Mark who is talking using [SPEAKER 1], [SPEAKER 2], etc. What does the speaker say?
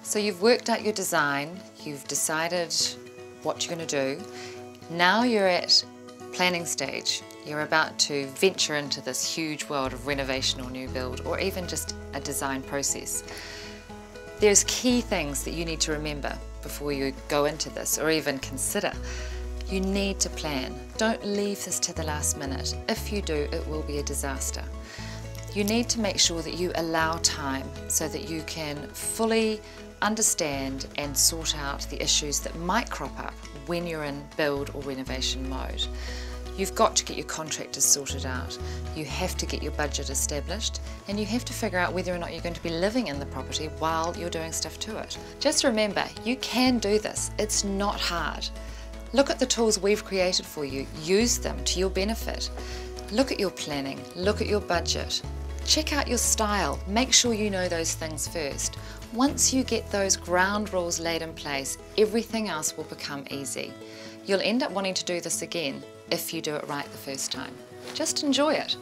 [SPEAKER 1] So you've worked out your design, you've decided what you're going to do. Now you're at planning stage. You're about to venture into this huge world of renovation or new build, or even just a design process. There's key things that you need to remember before you go into this or even consider. You need to plan. Don't leave this to the last minute. If you do, it will be a disaster. You need to make sure that you allow time so that you can fully understand and sort out the issues that might crop up when you're in build or renovation mode. You've got to get your contractors sorted out, you have to get your budget established, and you have to figure out whether or not you're going to be living in the property while you're doing stuff to it. Just remember, you can do this, it's not hard. Look at the tools we've created for you, use them to your benefit. Look at your planning, look at your budget. Check out your style, make sure you know those things first. Once you get those ground rules laid in place, everything else will become easy. You'll end up wanting to do this again if you do it right the first time. Just enjoy it.